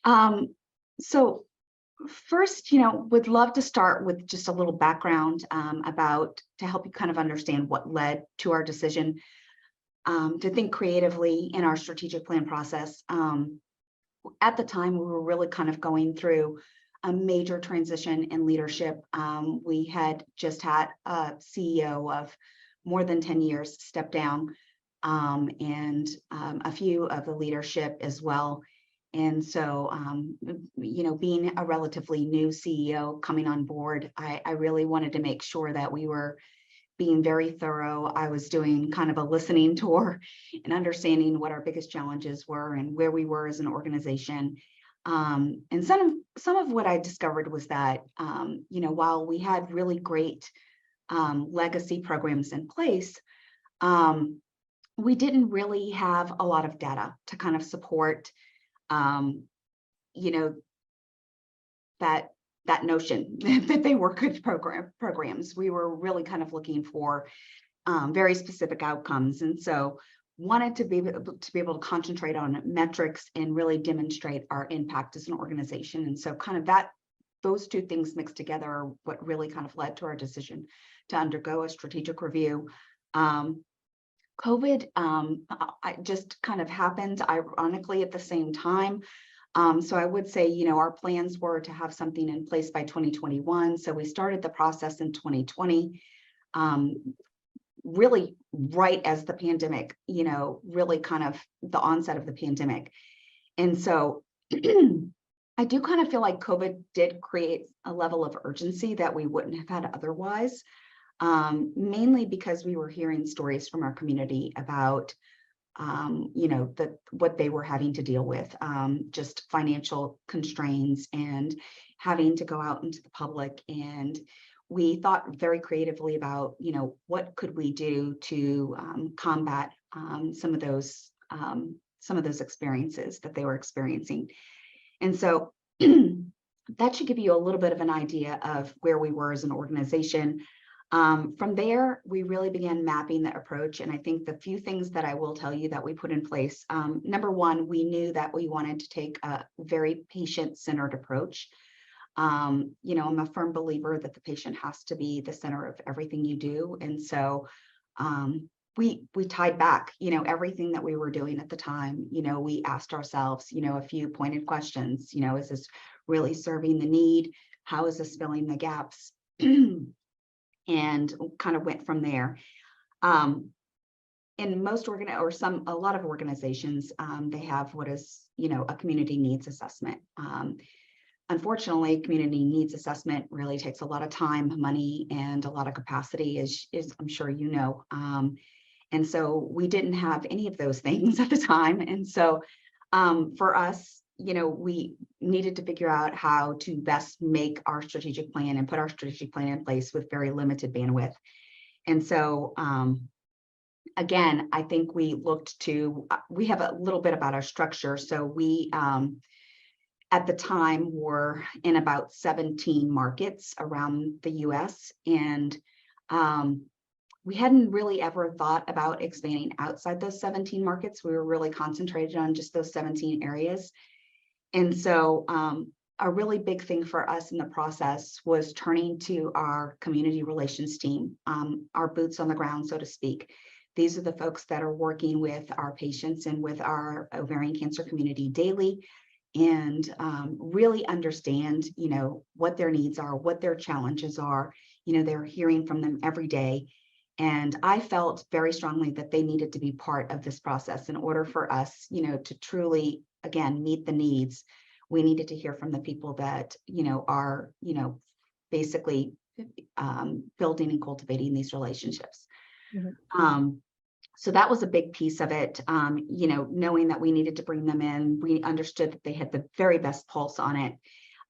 Um, so first, would love to start with just a little background about to help you kind of understand what led to our decision to think creatively in our strategic plan process. At the time, we were really kind of going through a major transition in leadership. We had just had a CEO of more than 10 years step down, and a few of the leadership as well. And so, being a relatively new CEO coming on board, I really wanted to make sure that we were being very thorough. I was doing kind of a listening tour and understanding what our biggest challenges were and where we were as an organization. And some of what I discovered was that, while we had really great legacy programs in place, we didn't really have a lot of data to kind of support, you know, that notion that they were good programs. We were really kind of looking for very specific outcomes, and so wanted to be able to concentrate on metrics and really demonstrate our impact as an organization. And so, kind of those two things mixed together are what really kind of led to our decision to undergo a strategic review. COVID just kind of happened ironically at the same time. So I would say, our plans were to have something in place by 2021. So we started the process in 2020, really right as the pandemic, really kind of the onset of the pandemic. And so I do kind of feel like COVID did create a level of urgency that we wouldn't have had otherwise, mainly because we were hearing stories from our community about what they were having to deal with, just financial constraints and having to go out into the public. And we thought very creatively about, what could we do to combat some of those experiences that they were experiencing. And so that should give you a little bit of an idea of where we were as an organization. From there, we really began mapping the approach. And I think the few things that I will tell you that we put in place, number one, we knew that we wanted to take a very patient-centered approach. I'm a firm believer that the patient has to be the center of everything you do. And so we tied back, everything that we were doing at the time. We asked ourselves, a few pointed questions. Is this really serving the need? How is this filling the gaps? And kind of went from there. In most a lot of organizations, they have what is, a community needs assessment. Unfortunately, community needs assessment really takes a lot of time, money, and a lot of capacity, is I'm sure you know. And so we didn't have any of those things at the time. And so for us, we needed to figure out how to best make our strategic plan and put our strategic plan in place with very limited bandwidth. And so, again, I think we have a little bit about our structure. So we, at the time, were in about 17 markets around the US. And we hadn't really ever thought about expanding outside those 17 markets. We were really concentrated on just those 17 areas. And so a really big thing for us in the process was turning to our community relations team, our boots on the ground, so to speak. These are the folks that are working with our patients and with our ovarian cancer community daily, and really understand, what their needs are, what their challenges are. They're hearing from them every day. And I felt very strongly that they needed to be part of this process in order for us, to truly, again, meet the needs. We needed to hear from the people that, are, basically building and cultivating these relationships. Mm-hmm. So that was a big piece of it. Knowing that we needed to bring them in, we understood that they had the very best pulse on it,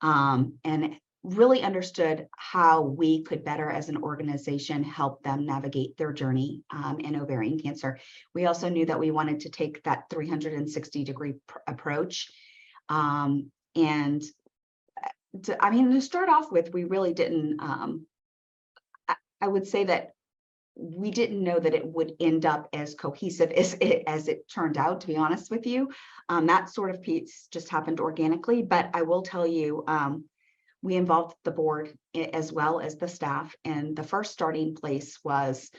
and really understood how we could better as an organization help them navigate their journey in ovarian cancer. We also knew that we wanted to take that 360-degree approach. To start off with, we really didn't, I would say that we didn't know that it would end up as cohesive as it turned out, to be honest with you. That sort of piece just happened organically, but I will tell you, we involved the board as well as the staff. And the first starting place was,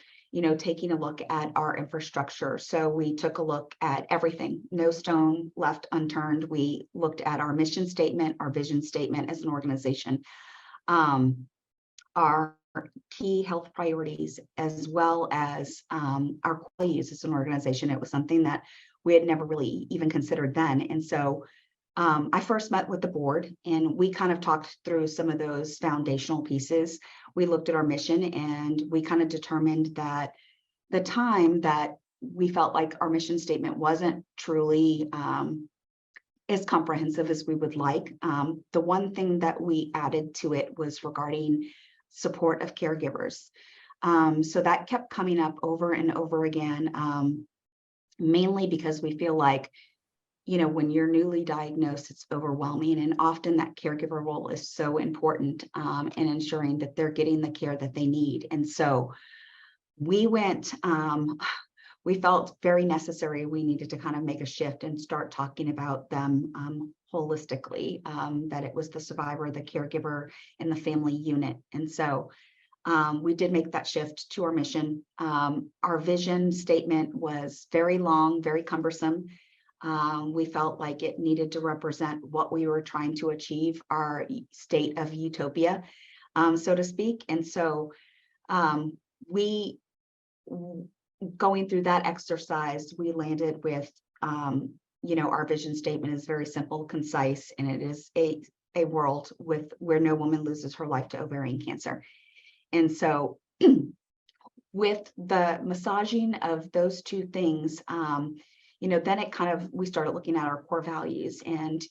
taking a look at our infrastructure. So we took a look at everything, no stone left unturned. We looked at our mission statement, our vision statement as an organization, our key health priorities, as well as our values as an organization. It was something that we had never really even considered then. And so I first met with the board and we kind of talked through some of those foundational pieces. We looked at our mission and we kind of determined that the time that we felt like our mission statement wasn't truly as comprehensive as we would like. The one thing that we added to it was regarding support of caregivers. So that kept coming up over and over again, mainly because we feel like, when you're newly diagnosed, it's overwhelming. And often that caregiver role is so important in ensuring that they're getting the care that they need. And so we felt very necessary. We needed to kind of make a shift and start talking about them holistically, that it was the survivor, the caregiver, and the family unit. And so we did make that shift to our mission. Our vision statement was very long, very cumbersome. We felt like it needed to represent what we were trying to achieve, our state of utopia, so to speak. And so going through that exercise, we landed with, our vision statement is very simple, concise, and it is a world where no woman loses her life to ovarian cancer. And so with the massaging of those two things, then we started looking at our core values and,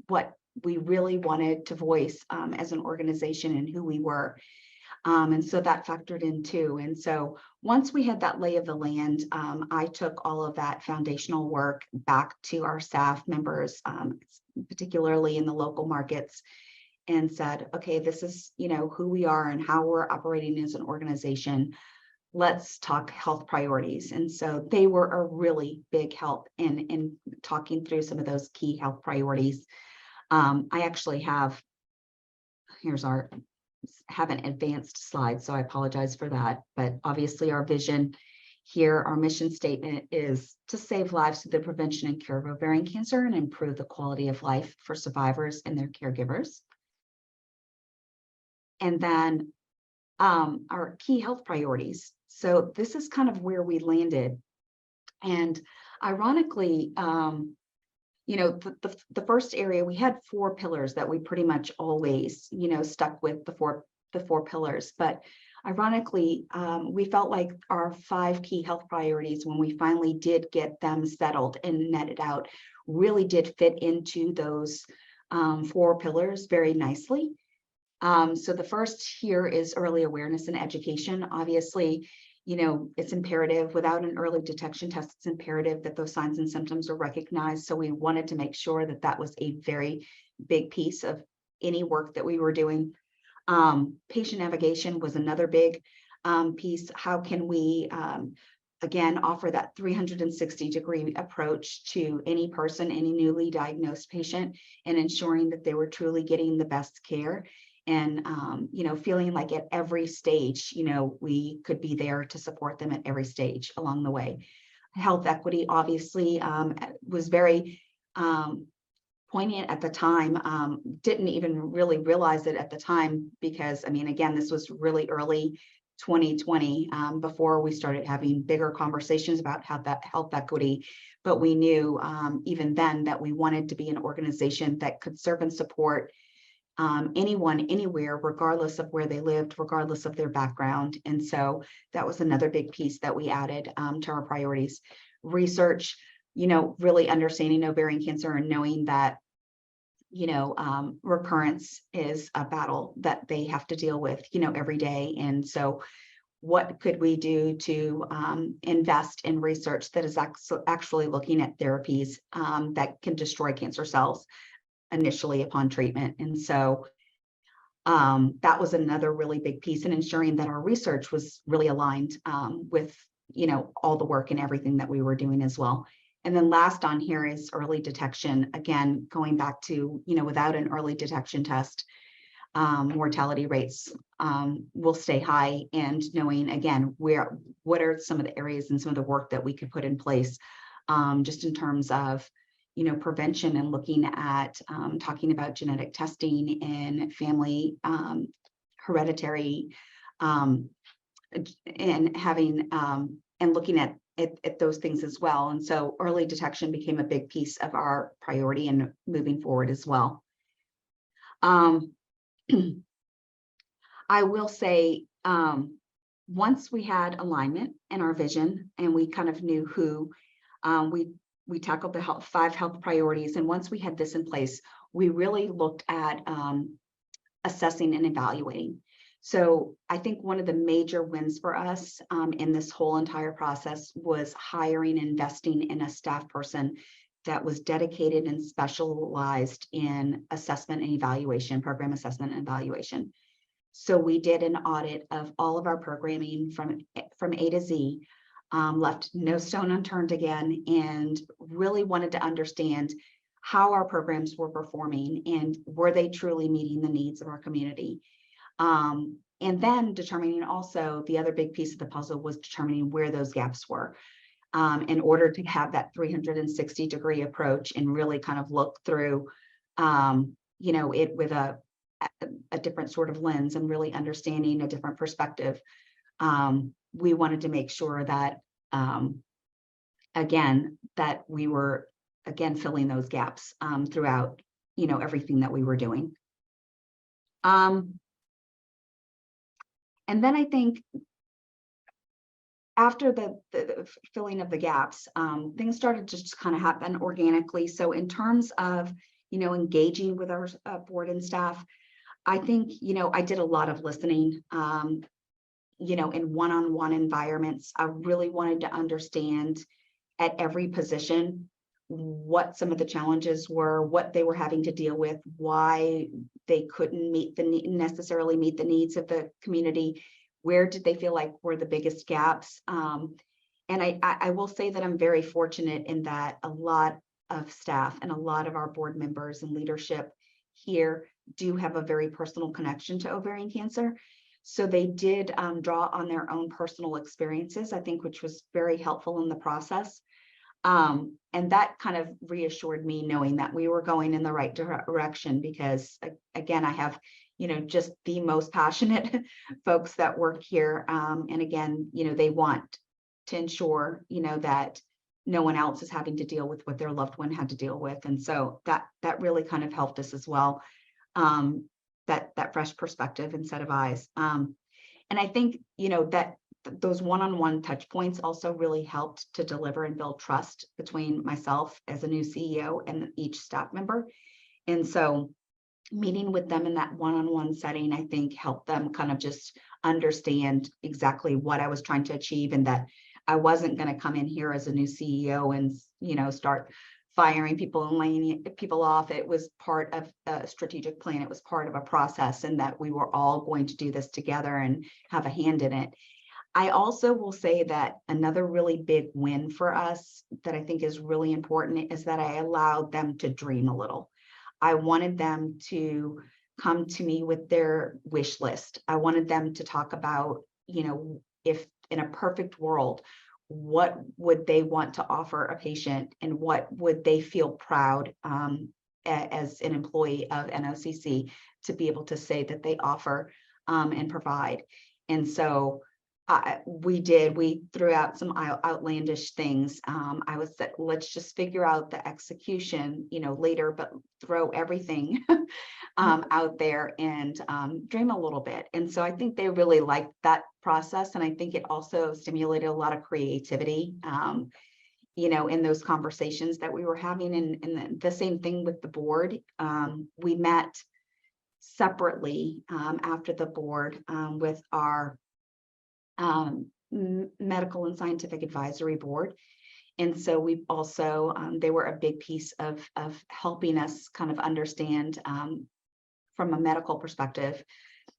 what we really wanted to voice as an organization and who we were. And so that factored in too. And so once we had that lay of the land, I took all of that foundational work back to our staff members, particularly in the local markets, and said, okay, this is, who we are and how we're operating as an organization. Let's talk health priorities. And so they were a really big help in talking through some of those key health priorities. I actually have an advanced slide, so I apologize for that. But obviously our vision here, our mission statement is to save lives through the prevention and cure of ovarian cancer and improve the quality of life for survivors and their caregivers. And then our key health priorities. So this is kind of where we landed. And ironically, the first area, we had 4 pillars that we pretty much always, stuck with the four pillars. But ironically, we felt like our 5 key health priorities, when we finally did get them settled and netted out, really did fit into those 4 pillars very nicely. So the first here is early awareness and education. Obviously, it's imperative. Without an early detection test, it's imperative that those signs and symptoms are recognized. So we wanted to make sure that that was a very big piece of any work that we were doing. Patient navigation was another big piece. How can we, again, offer that 360-degree approach to any person, any newly diagnosed patient, and ensuring that they were truly getting the best care. And, feeling like at every stage, we could be there to support them at every stage along the way. Health equity, obviously, was very poignant at the time. Didn't even really realize it at the time because, again, this was really early 2020, before we started having bigger conversations about health equity. But we knew even then that we wanted to be an organization that could serve and support anyone, anywhere, regardless of where they lived, regardless of their background. And so that was another big piece that we added to our priorities. Research, really understanding ovarian cancer and knowing that, recurrence is a battle that they have to deal with, every day. And so what could we do to invest in research that is actually looking at therapies that can destroy cancer cells initially upon treatment. And so That was another really big piece in ensuring that our research was really aligned with, all the work and everything that we were doing as well. And then last on here is early detection. Again, going back to, without an early detection test, mortality rates will stay high, and knowing again what are some of the areas and some of the work that we could put in place, just in terms of prevention and looking at talking about genetic testing and family hereditary, and having and looking at those things as well. And so early detection became a big piece of our priority and moving forward as well. I will say, once we had alignment in our vision and we kind of knew who, we tackled the 5 health priorities. And once we had this in place, we really looked at assessing and evaluating. So I think one of the major wins for us in this whole entire process was hiring and investing in a staff person that was dedicated and specialized in assessment and evaluation, program assessment and evaluation. So we did an audit of all of our programming from A to Z, left no stone unturned again, and really wanted to understand how our programs were performing and were they truly meeting the needs of our community. And then determining also the other big piece of the puzzle was determining where those gaps were, in order to have that 360-degree approach and really kind of look through, it with a different sort of lens and really understanding a different perspective. We wanted to make sure that, again, that we were, again, filling those gaps throughout, everything that we were doing. And then I think after the filling of the gaps, things started to just kind of happen organically. So in terms of, engaging with our board and staff, I think, I did a lot of listening, in one-on-one environments. I really wanted to understand at every position what some of the challenges were, what they were having to deal with, why they couldn't necessarily meet the needs of the community, where did they feel like were the biggest gaps. And I will say that I'm very fortunate in that a lot of staff and a lot of our board members and leadership here do have a very personal connection to ovarian cancer. So they did draw on their own personal experiences, I think, which was very helpful in the process. And that kind of reassured me, knowing that we were going in the right direction, because again, I have, just the most passionate folks that work here. And again, they want to ensure, that no one else is having to deal with what their loved one had to deal with. And so that really kind of helped us as well. That fresh perspective and set of eyes. And I think, that those one-on-one touch points also really helped to deliver and build trust between myself as a new CEO and each staff member. And so meeting with them in that one-on-one setting, I think, helped them kind of just understand exactly what I was trying to achieve, and that I wasn't going to come in here as a new CEO and, start firing people and laying people off. It was part of a strategic plan. It was part of a process, and that we were all going to do this together and have a hand in it. I also will say that another really big win for us that I think is really important is that I allowed them to dream a little. I wanted them to come to me with their wish list. I wanted them to talk about, if in a perfect world, what would they want to offer a patient, and what would they feel proud as an employee of NOCC to be able to say that they offer and provide. And so we threw out some outlandish things. I was said, let's just figure out the execution, later, but throw everything out there and dream a little bit. And so I think they really liked that process. And I think it also stimulated a lot of creativity, in those conversations that we were having. And the same thing with the board. We met separately after the board with our medical and scientific advisory board. And so we also, they were a big piece of helping us kind of understand from a medical perspective,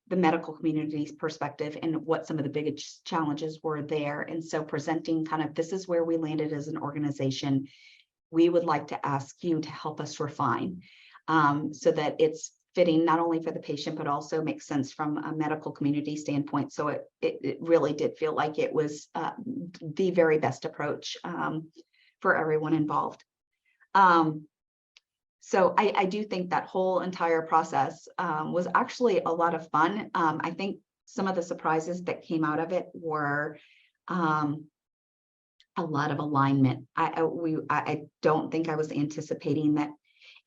the medical community's perspective, and what some of the biggest challenges were there. And so presenting kind of, this is where we landed as an organization. We would like to ask you to help us refine so that it's fitting not only for the patient, but also makes sense from a medical community standpoint. So it really did feel like it was the very best approach for everyone involved. So I do think that whole entire process was actually a lot of fun. I think some of the surprises that came out of it were a lot of alignment. I don't think I was anticipating that.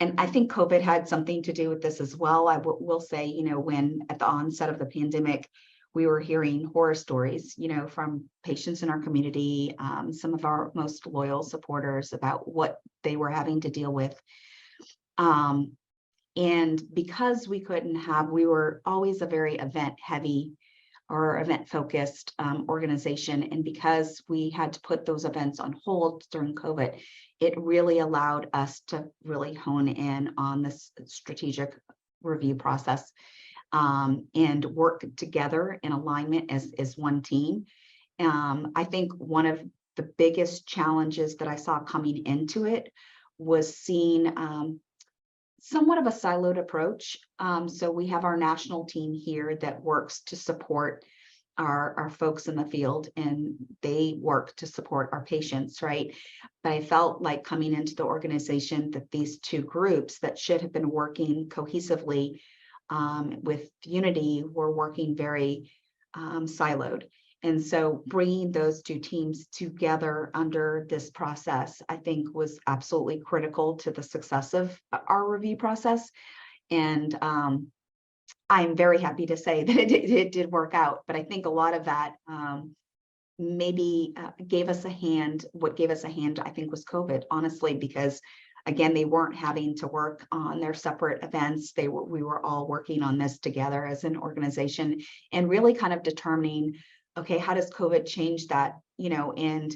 And I think COVID had something to do with this as well. I will say, you know, when at the onset of the pandemic, we were hearing horror stories, you know, from patients in our community, some of our most loyal supporters about what they were having to deal with. And because we were always a very event heavy or event focused organization. And because we had to put those events on hold during COVID, it really allowed us to really hone in on this strategic review process and work together in alignment as one team. I think one of the biggest challenges that I saw coming into it was seeing somewhat of a siloed approach. So we have our national team here that works to support our folks in the field, and they work to support our patients, right? But I felt like coming into the organization that these two groups that should have been working cohesively with unity were working very siloed. And so bringing those two teams together under this process, I think, was absolutely critical to the success of our review process. And I'm very happy to say that it did work out. But I think a lot of that maybe gave us a hand. What gave us a hand, I think, was COVID, honestly, because again, they weren't having to work on their separate events. We were all working on this together as an organization and really kind of determining, okay, how does COVID change that? You know, and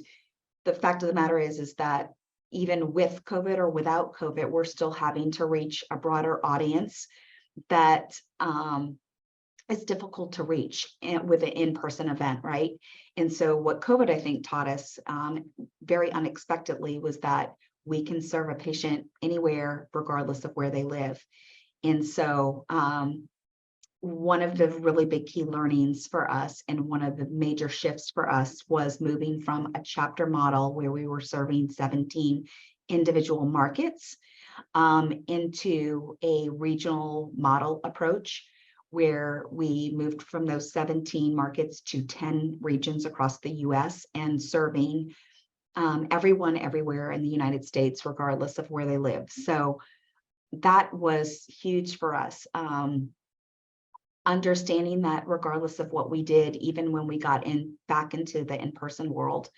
the fact of the matter is that even with COVID or without COVID, we're still having to reach a broader audience that is difficult to reach with an in-person event, right? And so what COVID, I think, taught us very unexpectedly was that we can serve a patient anywhere, regardless of where they live. And so one of the really big key learnings for us and one of the major shifts for us was moving from a chapter model where we were serving 17 individual markets into a regional model approach, where we moved from those 17 markets to 10 regions across the US and serving everyone everywhere in the United States, regardless of where they live. So that was huge for us. Understanding that regardless of what we did, even when we got back into the in-person world,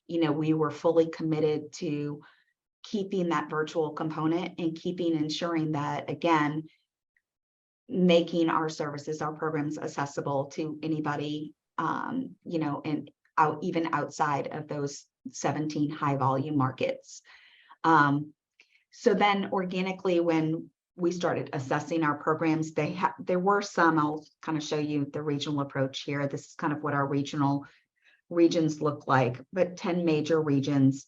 you know, we were fully committed to keeping that virtual component and ensuring that, again, making our services, our programs accessible to anybody, you know, and even outside of those 17 high volume markets. So then organically, when we started assessing our programs, there were some, I'll kind of show you the regional approach here. This is kind of what our regions look like, but 10 major regions.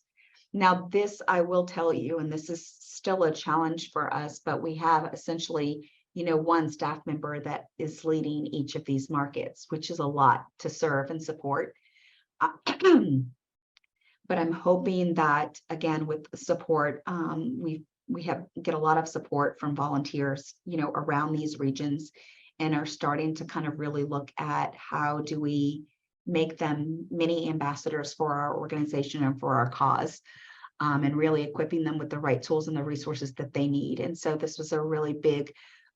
Now this, I will tell you, and this is still a challenge for us, but we have essentially, you know, one staff member that is leading each of these markets, which is a lot to serve and support. But I'm hoping that, again, with the support, we get a lot of support from volunteers, you know, around these regions, and are starting to kind of really look at how do we make them mini ambassadors for our organization and for our cause, and really equipping them with the right tools and the resources that they need. And so this was a really big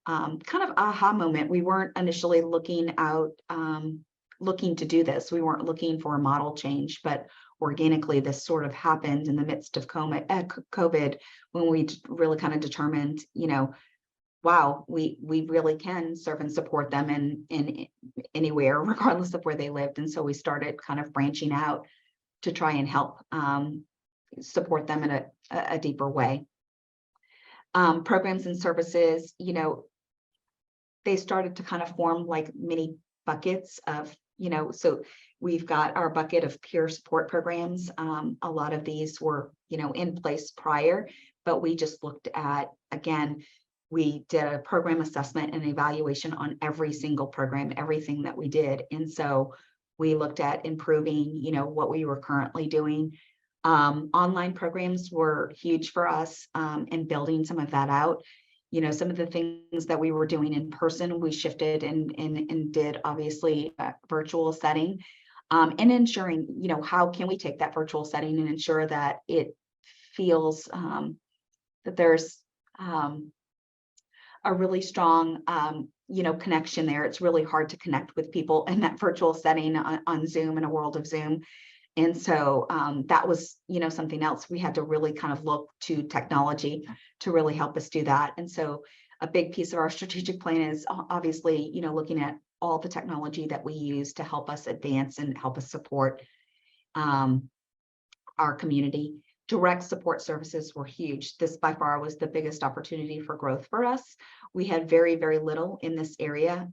kind of aha moment. We weren't initially looking to do this. We weren't looking for a model change, but organically this sort of happened in the midst of COVID, when we really kind of determined, you know, wow, we really can serve and support them in anywhere, regardless of where they lived. And so we started kind of branching out to try and help support them in a deeper way. Programs and services, you know, they started to kind of form like mini buckets of, so we've got our bucket of peer support programs. A lot of these were, in place prior, but we just looked at, again, we did a program assessment and evaluation on every single program, everything that we did. And so we looked at improving, what we were currently doing. Online programs were huge for us, and building some of that out. Some of the things that we were doing in person, we shifted and did obviously a virtual setting, and ensuring, how can we take that virtual setting and ensure that it feels that there's a really strong, connection there. It's really hard to connect with people in that virtual setting on Zoom, in a world of Zoom. And so that was, something else. We had to really kind of look to technology to really help us do that. And so a big piece of our strategic plan is obviously, looking at all the technology that we use to help us advance and help us support our community. Direct support services were huge. This by far was the biggest opportunity for growth for us. We had very, very little in this area,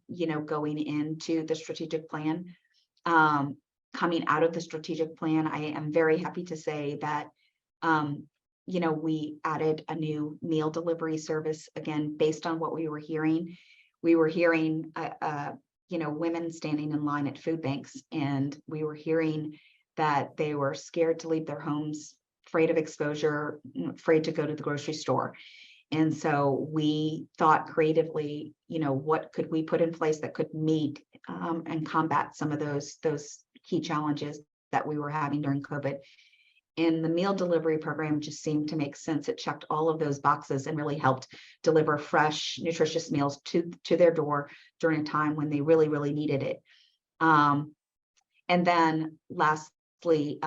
going into the strategic plan. Coming out of the strategic plan, I am very happy to say that, we added a new meal delivery service, again, based on what we were hearing. We were hearing, women standing in line at food banks, and we were hearing that they were scared to leave their homes, afraid of exposure, afraid to go to the grocery store. And so we thought creatively, what could we put in place that could meet and combat some of those key challenges that we were having during COVID. And the meal delivery program just seemed to make sense. It checked all of those boxes and really helped deliver fresh, nutritious meals to their door during a time when they really, really needed it. And then lastly,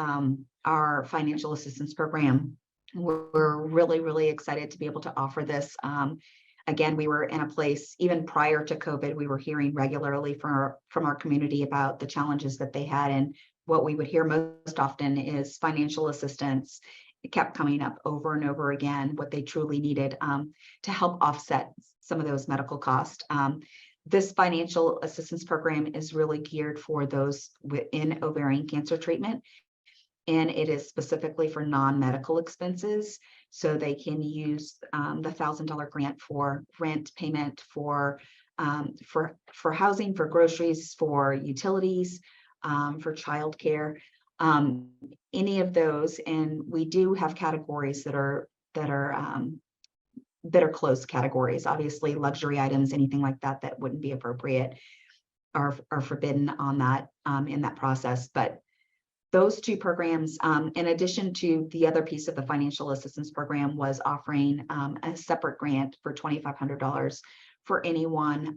our financial assistance program. We're really, really excited to be able to offer this. Again, we were in a place, even prior to COVID, we were hearing regularly from our community about the challenges that they had. And what we would hear most often is financial assistance. It kept coming up over and over again, what they truly needed to help offset some of those medical costs. This financial assistance program is really geared for those in ovarian cancer treatment. And it is specifically for non-medical expenses. So they can use the $1,000 grant for rent payment, for housing, for groceries, for utilities, for childcare, any of those. And we do have categories that are closed categories. Obviously, luxury items, anything like that wouldn't be appropriate, are forbidden on that in that process. But those two programs, in addition to the other piece of the financial assistance program, was offering a separate grant for $2,500 for anyone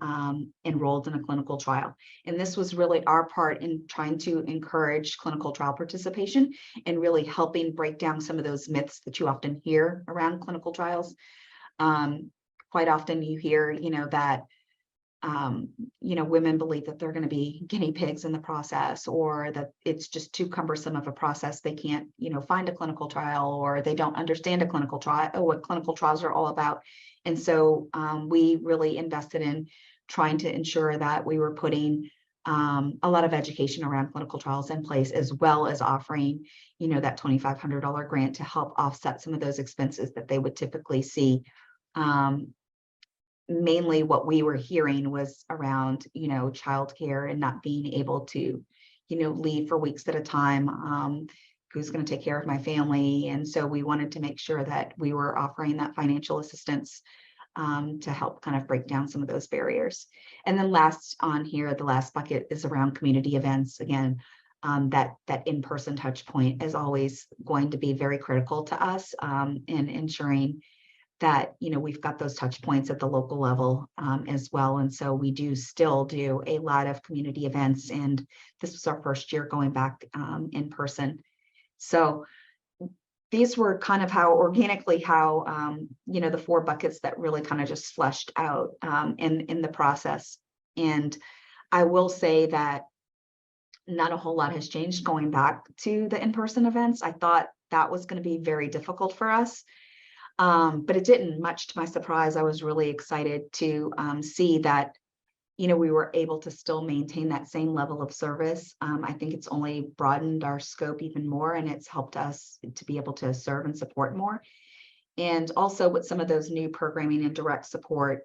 enrolled in a clinical trial. And this was really our part in trying to encourage clinical trial participation and really helping break down some of those myths that you often hear around clinical trials. Quite often you hear, that women believe that they're going to be guinea pigs in the process, or that it's just too cumbersome of a process. They can't, find a clinical trial, or they don't understand a clinical trial, or what clinical trials are all about. And so we really invested in trying to ensure that we were putting a lot of education around clinical trials in place, as well as offering, that $2,500 grant to help offset some of those expenses that they would typically see. Mainly what we were hearing was around, childcare and not being able to, leave for weeks at a time. Who's going to take care of my family? And so we wanted to make sure that we were offering that financial assistance to help kind of break down some of those barriers. And then last on here, the last bucket is around community events. Again, that in-person touch point is always going to be very critical to us in ensuring that, we've got those touch points at the local level as well. And so we still do a lot of community events. And this was our first year going back in person. So these were kind of organically how the 4 buckets that really kind of just fleshed out in the process. And I will say that not a whole lot has changed going back to the in-person events. I thought that was going to be very difficult for us. But it didn't. Much to my surprise, I was really excited to see that we were able to still maintain that same level of service. I think it's only broadened our scope even more, and it's helped us to be able to serve and support more. And also with some of those new programming and direct support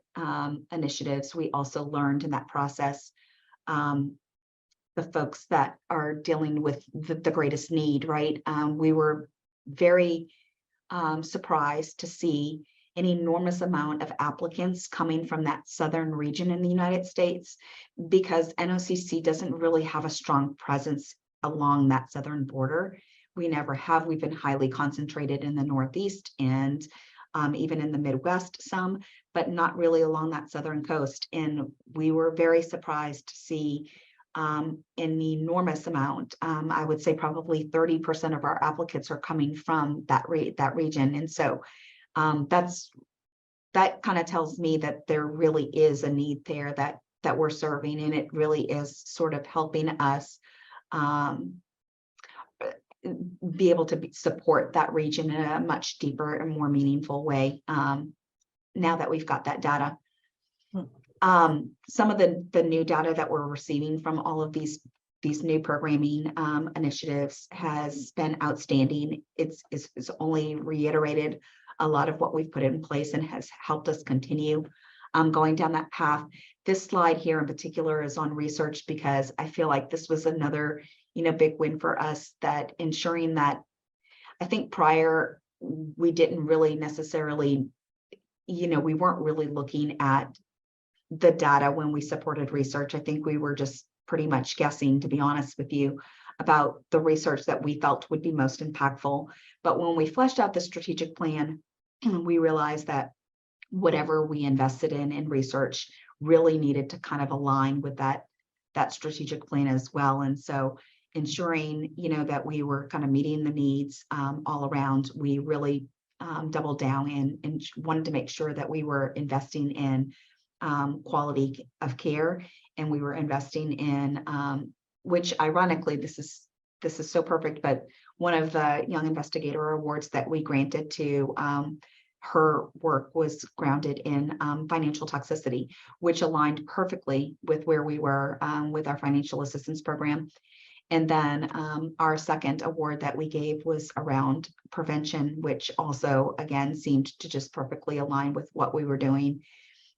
initiatives, we also learned in that process the folks that are dealing with the greatest need, right? We were very surprised to see an enormous amount of applicants coming from that southern region in the United States, because NOCC doesn't really have a strong presence along that southern border. We never have. We've been highly concentrated in the Northeast and even in the Midwest some, but not really along that southern coast. And we were very surprised to see an enormous amount. I would say probably 30% of our applicants are coming from that region. And so that kind of tells me that there really is a need there that we're serving, and it really is sort of helping us be able to support that region in a much deeper and more meaningful way now that we've got that data. Some of the new data that we're receiving from all of these new programming initiatives has been outstanding. It's only reiterated a lot of what we've put in place and has helped us continue going down that path. This slide here in particular is on research, because I feel like this was another big win for us, that ensuring that, I think prior we didn't really necessarily, we weren't really looking at the data when we supported research. I think we were just pretty much guessing, to be honest with you, about the research that we felt would be most impactful. But when we fleshed out the strategic plan, we realized that whatever we invested in research really needed to kind of align with that strategic plan as well. And so ensuring, that we were kind of meeting the needs all around, we really doubled down and wanted to make sure that we were investing in quality of care, and we were investing in, which ironically, this is so perfect, but one of the Young Investigator Awards that we granted to her work was grounded in financial toxicity, which aligned perfectly with where we were with our financial assistance program. And then our second award that we gave was around prevention, which also, again, seemed to just perfectly align with what we were doing.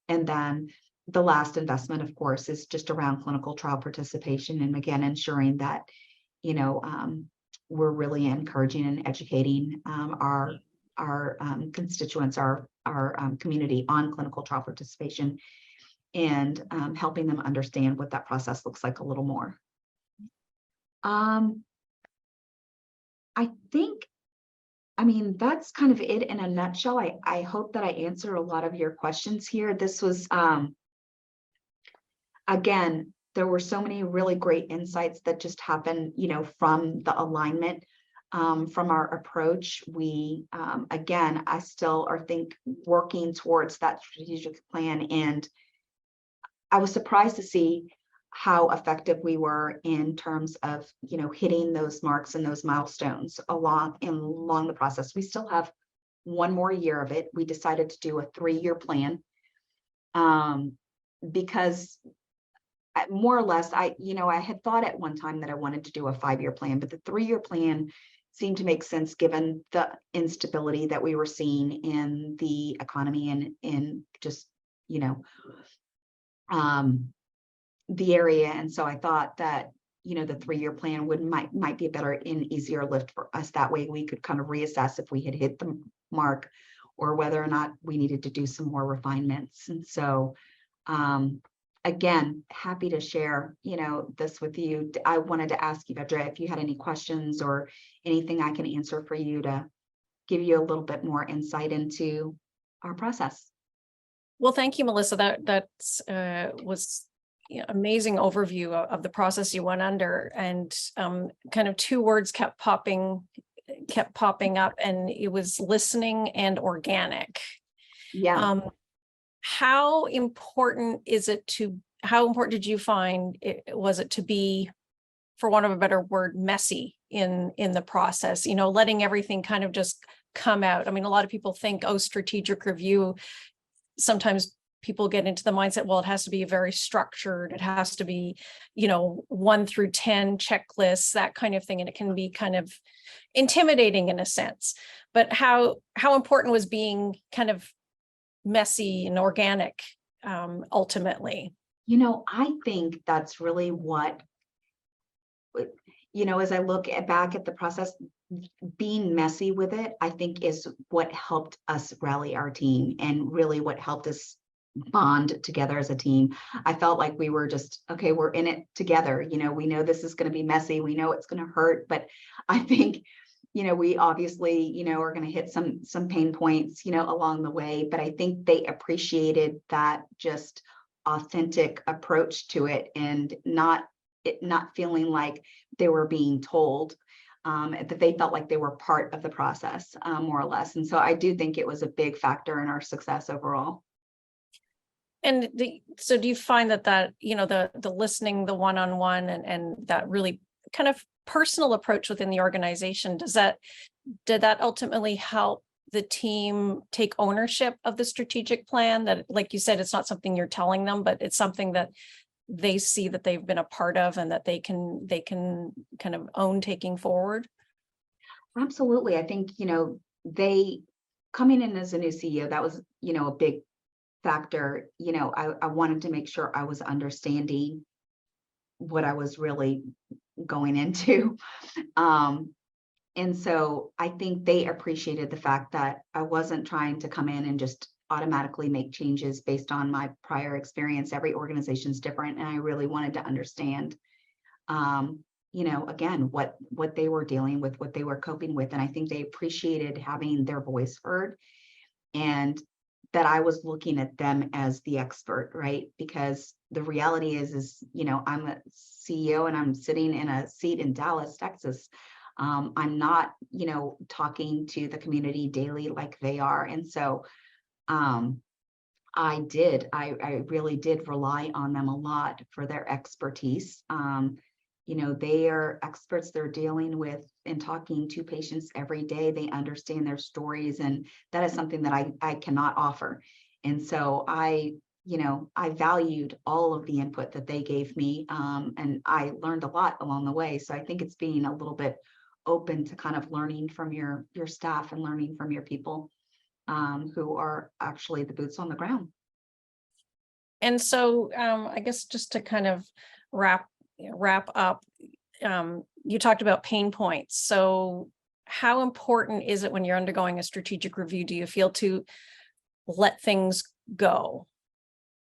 And then the last investment, of course, is just around clinical trial participation. And again, ensuring that, we're really encouraging and educating our constituents, our community on clinical trial participation, and helping them understand what that process looks like a little more. I think, that's kind of it in a nutshell. I hope that I answered a lot of your questions here. This was, again, there were so many really great insights that just happened, from the alignment, from our approach. We, again, I still think working towards that strategic plan, and I was surprised to see how effective we were in terms of, hitting those marks and those milestones along the process. We still have one more year of it. We decided to do a 3-year plan because more or less, I had thought at one time that I wanted to do a 5-year plan, but the 3-year plan seemed to make sense given the instability that we were seeing in the economy and in just, the area. And so I thought that, the 3-year plan might be a better and easier lift for us. That way we could kind of reassess if we had hit the mark or whether or not we needed to do some more refinements. And so, again, happy to share, this with you. I wanted to ask you, Vedra, if you had any questions or anything I can answer for you to give you a little bit more insight into our process. Well, thank you, Melissa. That was amazing overview of the process you went under, and kind of 2 words kept popping up, and it was listening and organic. Yeah. How important did you find was it to be, for want of a better word, messy in the process, letting everything kind of just come out? A lot of people think, strategic review sometimes people get into the mindset, well, it has to be very structured. It has to be, you know, 1 through 10 checklists, that kind of thing. And it can be kind of intimidating in a sense. But how important was being kind of messy and organic ultimately? You know, I think that's really what, as I look back at the process, being messy with it, I think is what helped us rally our team and really what helped us bond together as a team. I felt like we were just, okay, we're in it together. We know this is going to be messy. We know it's going to hurt, but I think, we obviously, are going to hit some pain points, along the way, but I think they appreciated that just authentic approach to it, and not feeling like they were being told, that they felt like they were part of the process, more or less. And so I do think it was a big factor in our success overall. And so do you find that the listening, the one-on-one, and that really kind of personal approach within the organization, did that ultimately help the team take ownership of the strategic plan? That, like you said, it's not something you're telling them, but it's something that they see that they've been a part of and that they can kind of own taking forward? Absolutely. I think, they coming in as a new CEO, that was, a big factor. I wanted to make sure I was understanding what I was really going into. And so I think they appreciated the fact that I wasn't trying to come in and just automatically make changes based on my prior experience. Every organization is different, and I really wanted to understand, again, what they were dealing with, what they were coping with. And I think they appreciated having their voice heard, and that I was looking at them as the expert, right? Because the reality is, I'm a CEO and I'm sitting in a seat in Dallas, Texas. I'm not, talking to the community daily like they are. And so I really did rely on them a lot for their expertise. They are experts. They're dealing with and talking to patients every day. They understand their stories, and that is something that I cannot offer. And so I valued all of the input that they gave me, and I learned a lot along the way. So I think it's being a little bit open to kind of learning from your staff and learning from your people, who are actually the boots on the ground. And so I guess just to kind of wrap up, you talked about pain points. So how important is it when you're undergoing a strategic review, do you feel, to let things go?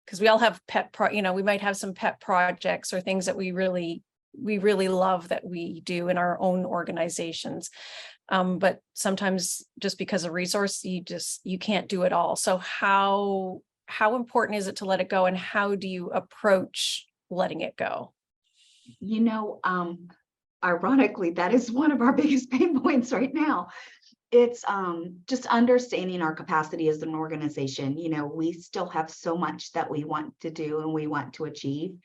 Because we all have we might have some pet projects or things that we really love that we do in our own organizations. But sometimes just because of resource, you can't do it all. So how important is it to let it go, and how do you approach letting it go? Ironically, that is one of our biggest pain points right now. It's just understanding our capacity as an organization. We still have so much that we want to do and we want to achieve.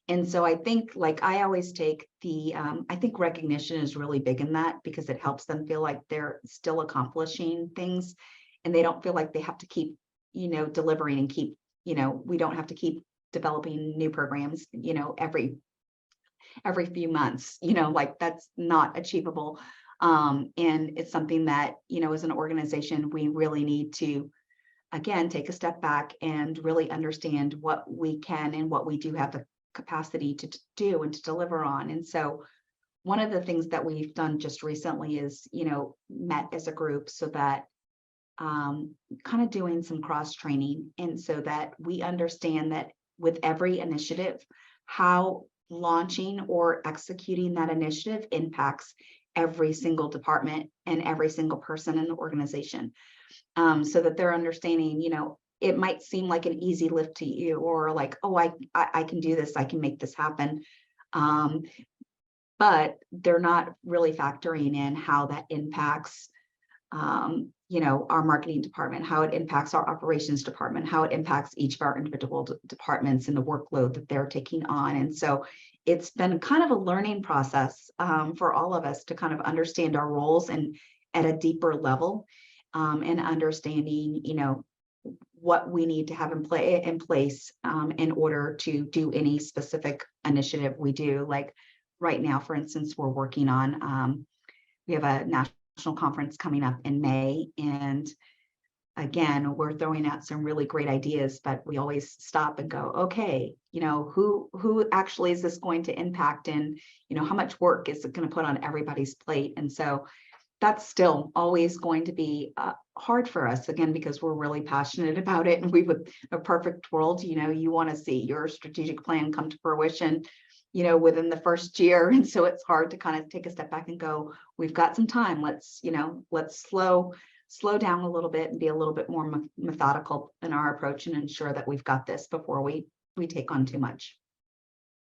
And so I think, like, I always take I think recognition is really big in that, because it helps them feel like they're still accomplishing things, and they don't feel like they have to keep, delivering and keep, we don't have to keep developing new programs, every few months, like that's not achievable. And it's something that, as an organization, we really need to, again, take a step back and really understand what we can and what we do have the capacity to do and to deliver on. And so one of the things that we've done just recently is, met as a group, so that kind of doing some cross training, and so that we understand that with every initiative, how launching or executing that initiative impacts every single department and every single person in the organization, so that they're understanding, it might seem like an easy lift to you, or like, oh, I can do this, I can make this happen. But they're not really factoring in how that impacts, our marketing department, how it impacts our operations department, how it impacts each of our individual departments and the workload that they're taking on. And so it's been kind of a learning process, for all of us to kind of understand our roles and at a deeper level, and understanding, what we need to have in place in order to do any specific initiative we do. Like right now, for instance, we're working on, we have a national conference coming up in May, and again, we're throwing out some really great ideas, but we always stop and go, okay, who actually is this going to impact, and how much work is it going to put on everybody's plate? And so that's still always going to be hard for us, again, because we're really passionate about it. And we would, a perfect world, you want to see your strategic plan come to fruition, within the first year. And so it's hard to kind of take a step back and go, we've got some time. Let's slow down a little bit and be a little bit more methodical in our approach and ensure that we've got this before we take on too much.